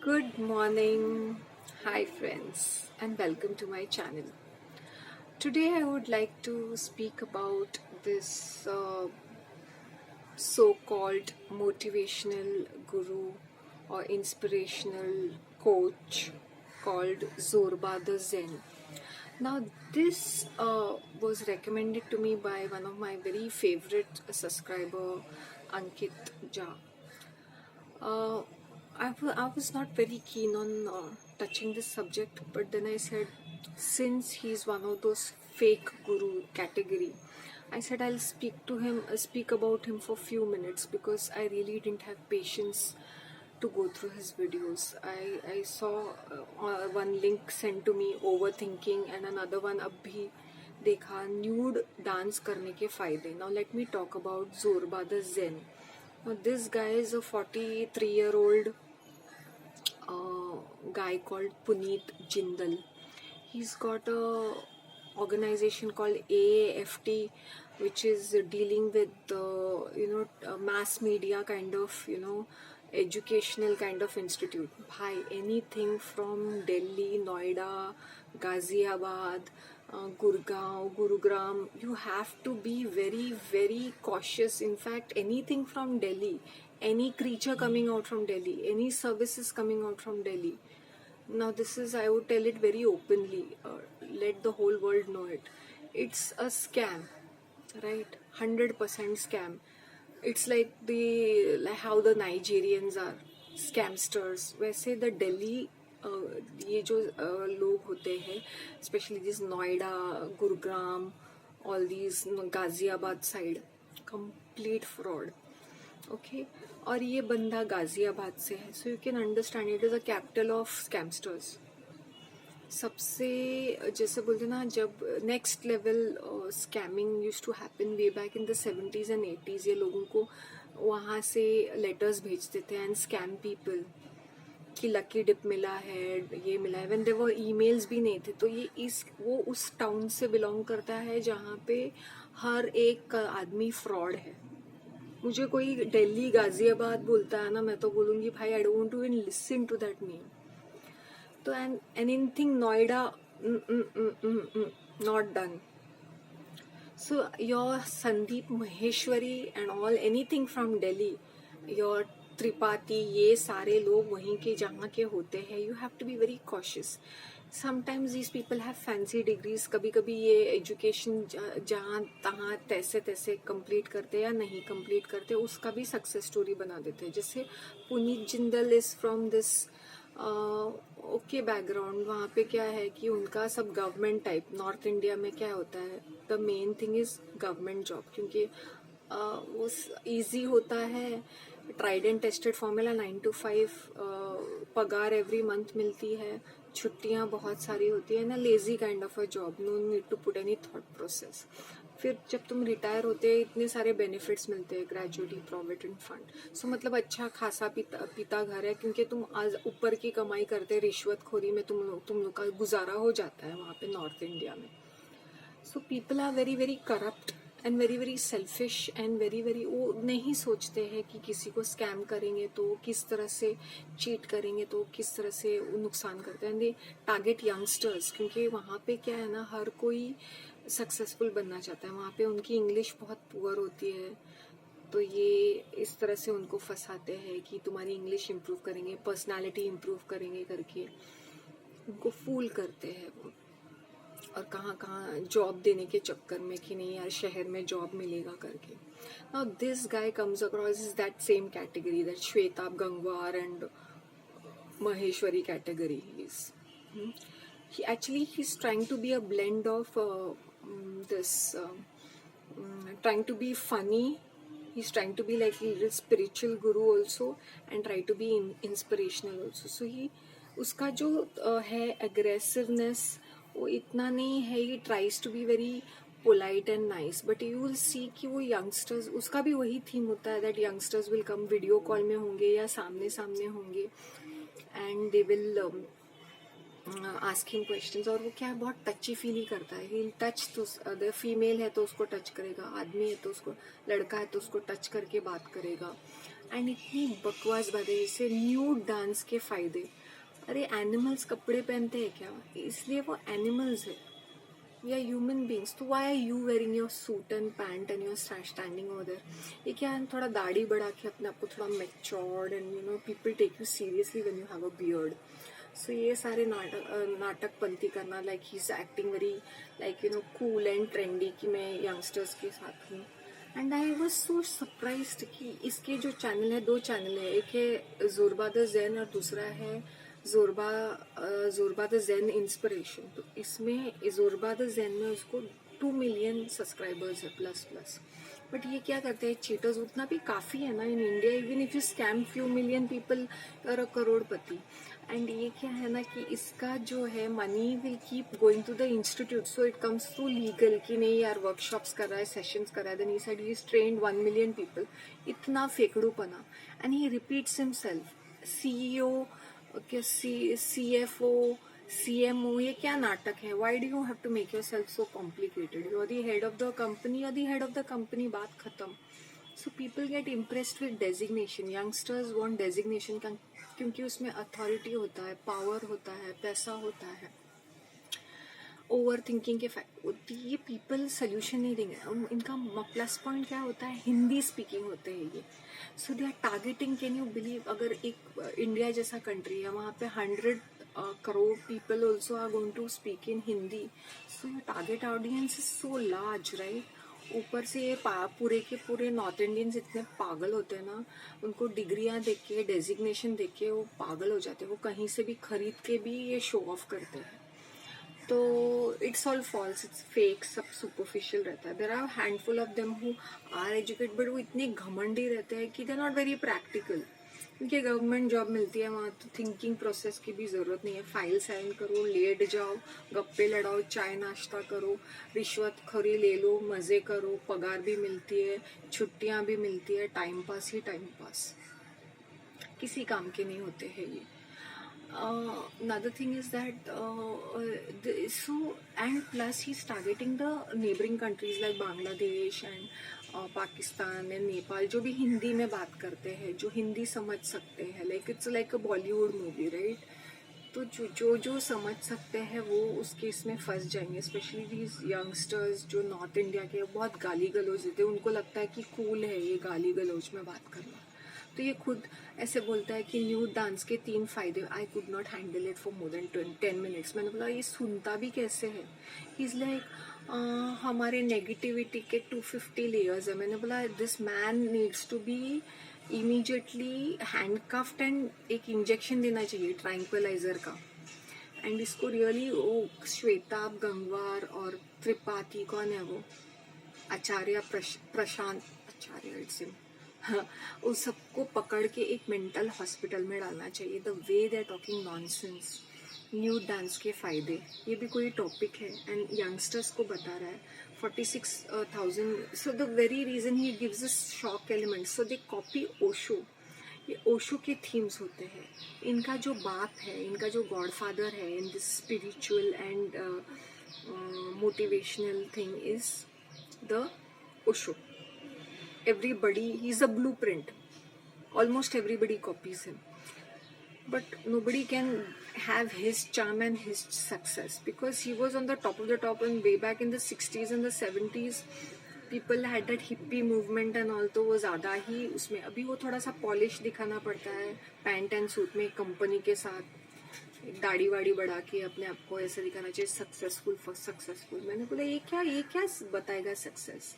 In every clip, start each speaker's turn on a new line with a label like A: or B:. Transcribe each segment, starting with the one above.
A: Good morning, hi friends, and welcome to my channel. Today, I would like to speak about this so called motivational guru or inspirational coach called Zorba the Zen. Now, this was recommended to me by one of my very favorite subscriber, Ankit Jha. Uh, I was not very keen on touching this subject, but then I said, since he's one of those fake guru category, I said I'll speak about him for few minutes because I really didn't have patience to go through his videos. I saw one link sent to me, overthinking, and another one abhi देखा nude dance करने के फायदे. Now let me talk about Zorba the Zen. Now this guy is a 43-year-old guy called Puneet Jindal. He's got a organization called AAFT, which is dealing with mass media kind of educational kind of institute. Bhai, anything from Delhi, Noida, Ghaziabad, Gurgaon, Gurugram, you have to be very, very cautious. In fact, anything from Delhi, any creature coming out from Delhi, any services coming out from Delhi. Now, this is, I would tell it very openly, let the whole world know it. It's a scam, right? 100% scam. It's like how the Nigerians are scamsters. वैसे the Delhi ये जो लोग होते हैं, especially this Noida, Gurugram, all these Ghaziabad side, complete fraud. Okay और ये बंदा गाजियाबाद से है, so you can understand it is a capital of scamsters. सबसे जैसे बोलते ना, जब next level scamming use to happen way back in the 70s and 80s, ये लोगों को वहाँ से लेटर्स भेजते थे एंड स्कैम पीपल कि लकी डिप मिला है, ये मिला है. व्हेन देयर वर ईमेल्स भी नहीं थे. तो ये वो उस टाउन से बिलोंग करता है जहाँ पे हर एक आदमी फ्रॉड है. मुझे कोई दिल्ली गाजियाबाद बोलता है ना, मैं तो बोलूँगी भाई I don't to even listen to that name. तो and anything Noida, not done. So your Sandeep Maheshwari and all, anything from Delhi, your Tripathi, ये सारे लोग वहीं के जहाँ के होते हैं. You have to be very cautious. Sometimes these people have fancy degrees. कभी कभी ये एजुकेशन जहाँ तहाँ तैसे तैसे कंप्लीट करते या नहीं कंप्लीट करते, उसका भी सक्सेस स्टोरी बना देते हैं. जैसे Puneet Jindal is from this okay background. वहाँ पे क्या है कि उनका सब गवर्नमेंट टाइप. नॉर्थ इंडिया में क्या होता है, the main thing is government job, क्योंकि वो ईजी होता है. Tried and tested formula, 9 to 5, पगार एवरी मंथ मिलती है, छुट्टियां बहुत सारी होती है ना. Lazy kind of a job, no need to put any thought process. फिर जब तुम रिटायर होते हैं, इतने सारे बेनिफिट्स मिलते हैं, ग्रेजुटी, प्रोविडेंट फंड. सो मतलब अच्छा खासा पीता घर है, क्योंकि तुम आज ऊपर की कमाई करते, रिश्वतखोरी में तुम लोग का गुजारा हो जाता है वहाँ पे नॉर्थ इंडिया में. So people are very very corrupt and very very selfish and very very, वो नहीं सोचते हैं कि किसी को स्कैम करेंगे तो किस तरह से, चीट करेंगे तो किस तरह से वो नुकसान करते हैं. दे टारगेट यंगस्टर्स, क्योंकि वहाँ पे क्या है ना, हर कोई सक्सेसफुल बनना चाहता है. वहाँ पे उनकी इंग्लिश बहुत पुअर होती है, तो ये इस तरह से उनको फंसाते हैं कि तुम्हारी इंग्लिश इम्प्रूव करेंगे, पर्सनालिटी इम्प्रूव करेंगे करके उनको फूल करते हैं वो. और कहाँ कहाँ जॉब देने के चक्कर में कि नहीं यार शहर में जॉब मिलेगा करके. Now this guy comes across is that same category, that Shweta Gangwar and Maheshwari category. He actually he's trying to be a blend of trying to be funny. He's trying to be like a little spiritual guru also, and try to be inspirational also. So he उसका जो है aggressiveness वो इतना नहीं है. He tries to be very polite and nice, but you will see कि वो youngsters, उसका भी वही theme होता है that youngsters will come video call में होंगे या सामने सामने होंगे and they will ask him questions. और वो क्या है, बहुत टची फील करता है. ही टच, तो अगर फीमेल है तो उसको टच करेगा, आदमी है तो उसको, लड़का है तो उसको टच करके बात करेगा. एंड इतनी बकवास बातें जैसे न्यूड डांस के फायदे। अरे एनिमल्स कपड़े पहनते हैं क्या? इसलिए वो एनिमल्स है, वी आर ह्यूमन बींग्स, तो why are you wearing your suit and pant and your standing over there? ये क्या है, थोड़ा दाढ़ी बढ़ा के अपने आप को थोड़ा matured and you know people take you seriously when you have a beard. So ये सारे नाटक पंथी करना, like he is acting very like you know cool and trendy कि मैं यंगस्टर्स के साथ हूँ। And I was so surprised कि इसके जो चैनल है, 2 चैनल है, एक है जोरबा द ज़ेन और दूसरा है जोरबा द ज़ेन इंस्पिरेशन। तो इसमें जोरबा द ज़ेन में उसको 2 मिलियन सब्सक्राइबर्स है प्लस प्लस। बट ये क्या करते हैं चीटर्स, उतना भी काफ़ी है ना in India, even if you scam few million people और अ करोड़पति। एंड ये क्या है ना कि इसका जो है money will keep going to the institute, so it comes through legal कि नहीं यार वर्कशॉप्स कर रहा है, सेशंस कर रहा है, then he said he is trained 1 million people. इतना फेकड़ूपना। And he repeats himself CEO के CFO CMO, ये क्या नाटक है? Why do you have to make yourself so complicated? You are the head of the company, or the head of the company, बात खत्म। So people get impressed with designation, youngsters want designation क्योंकि उसमें authority होता है, power होता है, पैसा होता है। ओवर थिंकिंग के फैक्ट, ये पीपल सोल्यूशन नहीं देंगे। इनका प्लस पॉइंट क्या होता है, हिंदी स्पीकिंग होते हैं ये। So they are targeting, can you believe, अगर एक इंडिया जैसा कंट्री है वहाँ पे 100 crore people also are going to speak in Hindi. So your target audience is so large, right? ऊपर से ये पूरे के पूरे नॉर्थ इंडियंस इतने पागल होते हैं ना, उनको डिग्रियां देख के, डेजिग्नेशन देख के वो पागल हो जाते हैं, वो कहीं से भी खरीद के भी ये शो ऑफ करते हैं। तो it's all false, it's fake, सब सुपरफिशियल रहता है। There are handful of them who are educated, but वो इतने घमंडी रहते हैं कि they are not very practical. क्योंकि गवर्नमेंट जॉब मिलती है वहाँ, तो थिंकिंग प्रोसेस की भी ज़रूरत नहीं है। फाइल साइन करो, लेट जाओ, गप्पे लड़ाओ, चाय नाश्ता करो, रिश्वत खरी ले लो, मज़े करो, पगार भी मिलती है, छुट्टियाँ भी मिलती है, टाइम पास ही टाइम पास, किसी काम के नहीं होते हैं ये। Another thing is that and plus he's targeting the neighboring countries like Bangladesh and Pakistan and Nepal, जो भी हिंदी में बात करते हैं, जो हिंदी समझ सकते हैं, like it's like a Bollywood movie, right? तो जो समझ सकते हैं वो उसके इसमें फंस जाएंगे, स्पेशली दीज यंगस्टर्स जो नॉर्थ इंडिया के बहुत गाली गलौज देते हैं, उनको लगता है कि कूल है ये गाली गलौज में बात करना। तो ये खुद ऐसे बोलता है कि न्यू डांस के 3 फायदे, I could not handle it for more than 10 minutes. मैंने बोला ये सुनता भी कैसे है? इज लाइक हमारे नेगेटिविटी के 250 लेयर्स है। मैंने बोला this man needs to be immediately handcuffed and एक इंजेक्शन देना चाहिए ट्रैंक्विलाइजर का। एंड इसको रियली वो श्वेताब गंगवार और त्रिपाठी, कौन है वो, आचार्य प्रशांत आचार्य, इट्स हिम, हाँ, उस सबको पकड़ के एक मेंटल हॉस्पिटल में डालना चाहिए। The way they are talking nonsense. New dance के फायदे, ये भी कोई टॉपिक है एंड यंगस्टर्स को बता रहा है। 46,000, so the very reason he gives a shock element, so they copy Osho. ये ओशो के थीम्स होते हैं। इनका जो बाप है, इनका जो गॉडफादर है in this spiritual and motivational thing is the Osho. Everybody, he's a blueprint, almost everybody copies him, but nobody can have his charm and his success because he was on the top of the top, and way back in the 60s and the 70s people had that hippie movement and all, तो वो ज़्यादा ही उसमें, अभी वो थोड़ा सा polish दिखाना पड़ता है पैंट एंड सूट में, कंपनी के साथ दाढ़ी वाड़ी बढ़ा के अपने आप को ऐसे दिखाना चाहिए, सक्सेसफुल फर्स्ट सक्सेसफुल। मैंने बोला ये क्या बताएगा सक्सेस?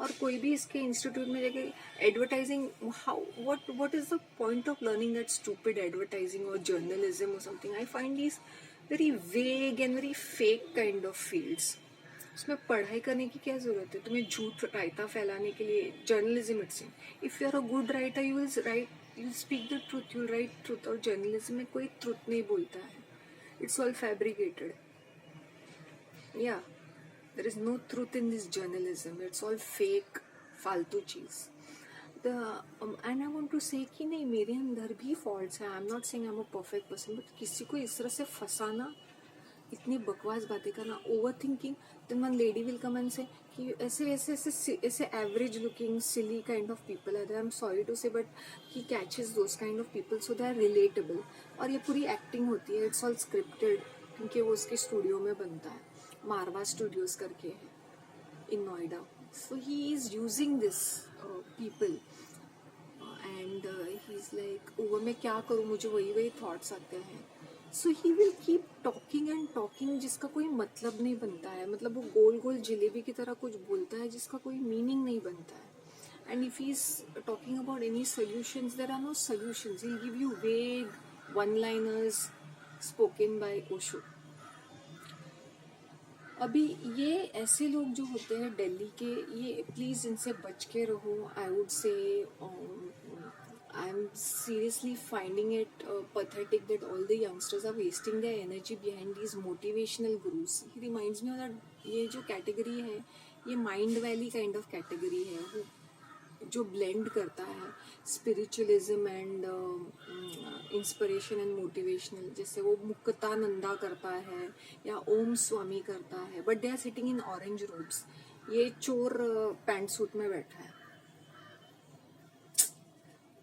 A: और कोई भी इसके इंस्टीट्यूट में जाके advertising, how what is the point of learning that stupid advertising और जर्नलिज्म और something? I find these very vague and very fake kind of fields. उसमें पढ़ाई करने की क्या जरूरत है? तुम्हें झूठ रायता फैलाने के लिए journalism it's if you are a good writer you will write, you speak the truth, you write truth. और जर्नलिज्म में कोई ट्रूथ नहीं बोलता है, इट्स ऑल फैब्रिकेटेड। या there is no truth in this journalism, it's all fake, फालतू चीज। and I want to say कि नहीं, मेरे अंदर भी फॉल्ट्स हैं, I am not saying I am a perfect person, but किसी को इस तरह से फंसाना, इतनी बकवास बातें करना, over thinking. Then one lady will come and say कि ऐसे average looking silly kind of people है, I am sorry to say, but he catches those kind of people, so they are relatable. और ये पूरी acting होती है, it's all scripted, क्योंकि वो उसके स्टूडियो में बनता है, मारवा स्टूडियोज करके है in Noida. So he is using this people and he is like, वो मैं क्या करूँ, मुझे वही वही थॉट्स आते हैं. So he will keep talking and talking, जिसका कोई मतलब नहीं बनता है. मतलब वो गोल गोल जलेबी की तरह कुछ बोलता है जिसका कोई मीनिंग नहीं बनता है. And if he is talking about any solutions, there are no solutions. He will give you vague one liners spoken by Osho. अभी ये ऐसे लोग जो होते हैं दिल्ली के, ये प्लीज़ इनसे बच के रहो. I would say I am seriously finding it pathetic that all the youngsters are wasting their energy behind these motivational gurus. He reminds me of that, ये जो कैटेगरी है ये mind valley kind of category है, वो जो blend करता है spiritualism and inspiration and motivational. जैसे वो मुक्तानंदा करता है या ओम स्वामी करता है, but they are sitting in orange robes. ये चोर पैंट सूट में बैठा है.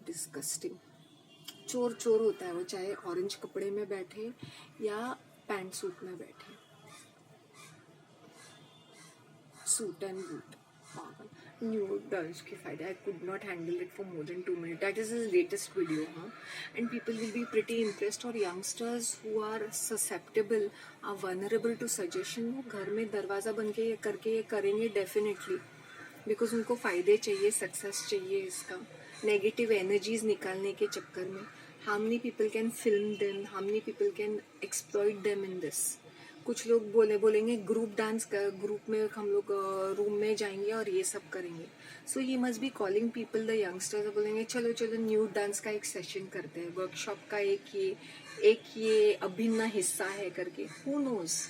A: डिस्गस्टिंग. चोर चोर होता है वो, चाहे ऑरेंज कपड़े में बैठे या पैंट सूट में बैठे, सूट एंड बूट. पागल. न्यू डर्स के फायदे. I could not handle it for more than 2 minutes. That is his latest video, huh? And people will be pretty impressed. और youngsters who are susceptible, are vulnerable to suggestion, वो घर में दरवाजा बन के ये करके ये करेंगे definitely, because उनको फायदे चाहिए, सक्सेस चाहिए इसका, नेगेटिव एनर्जीज निकालने के चक्कर में. How many people can film them? How many people can exploit them in this? कुछ लोग बोलेंगे ग्रुप डांस, ग्रुप में हम लोग रूम में जाएंगे और ये सब करेंगे. सो ये must be calling people, the youngsters बोलेंगे चलो चलो न्यूड डांस का एक सेशन करते हैं, वर्कशॉप का एक ये अभिन्न हिस्सा है करके. Who knows,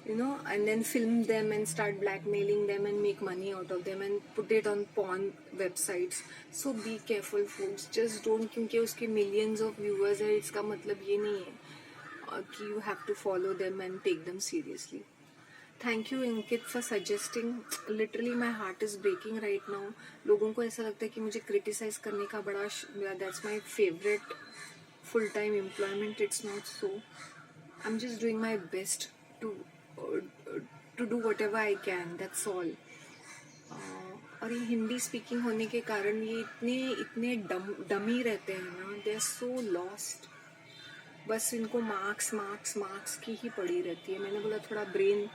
A: you know, and then film them and start blackmailing them and make money out of them and put it on porn websites. So be careful folks, just don't, क्योंकि उसके millions of viewers है, इसका मतलब ये नहीं है कि you have to follow them and take them seriously. Thank you Ankit for suggesting. Literally my heart is breaking right now. लोगों को ऐसा लगता है कि मुझे criticize करने का बड़ा, that's my favorite full-time employment. It's not so. I'm just doing my best to do whatever I can. That's all. और ये हिंदी स्पीकिंग होने के कारण ये इतने डमी रहते हैं ना, दे आर सो लॉस्ट. बस इनको मार्क्स की ही पड़ी रहती है. मैंने बोला थोड़ा ब्रेन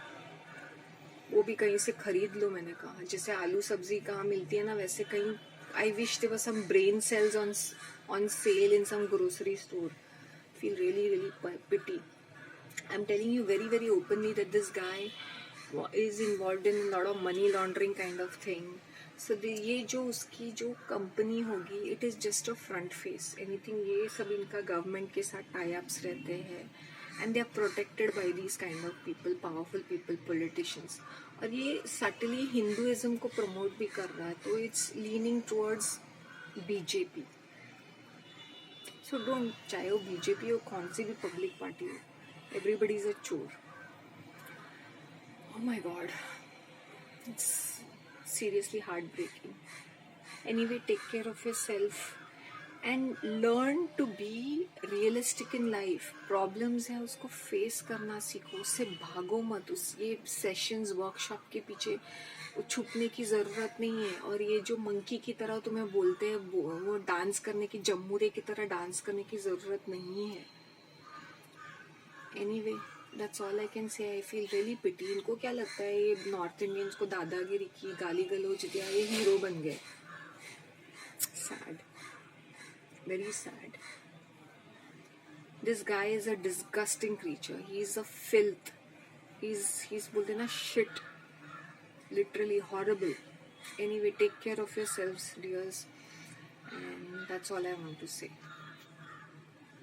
A: वो भी कहीं से खरीद लो. मैंने कहा जैसे आलू सब्जी कहाँ मिलती है ना, वैसे कहीं I wish there were some brain cells on sale in some grocery store. Feel really pity. I'm telling you very very openly that this guy is involved in a lot of money laundering kind of thing. So ये जो उसकी जो company होगी, it is just a front face. Anything ये सब इनका government के साथ टाई अप्स रहते हैं and they are protected by these kind of people, powerful people, politicians. और ये सटली हिंदुइज्म को प्रमोट भी कर रहा है, तो it's leaning towards BJP. So don't, चाहे वो बीजेपी हो कौन सी भी पब्लिक पार्टी हो, everybody is a chore. Oh my god, it's seriously heartbreaking. Anyway, take care of yourself and learn to be realistic in life. Problems है उसको face करना सीखो, उससे भागो मत. उस ये सेशंस वर्कशॉप के पीछे छुपने की ज़रूरत नहीं है. और ये जो मंकी की तरह तुम्हें बोलते हैं वो डांस करने की, जम्मूरे की तरह डांस करने की ज़रूरत नहीं है. Anyway, that's all I can say. I feel really pity. इनको क्या लगता है ये नॉर्थ इंडियंस को दादागिरी की, गाली गलौज दिया, ये हीरो बन गए. Sad, very sad. This guy is a disgusting creature. He is a filth. He's बोलते ना shit. Literally horrible. Anyway, take care of yourselves, dears. And that's all I want to say.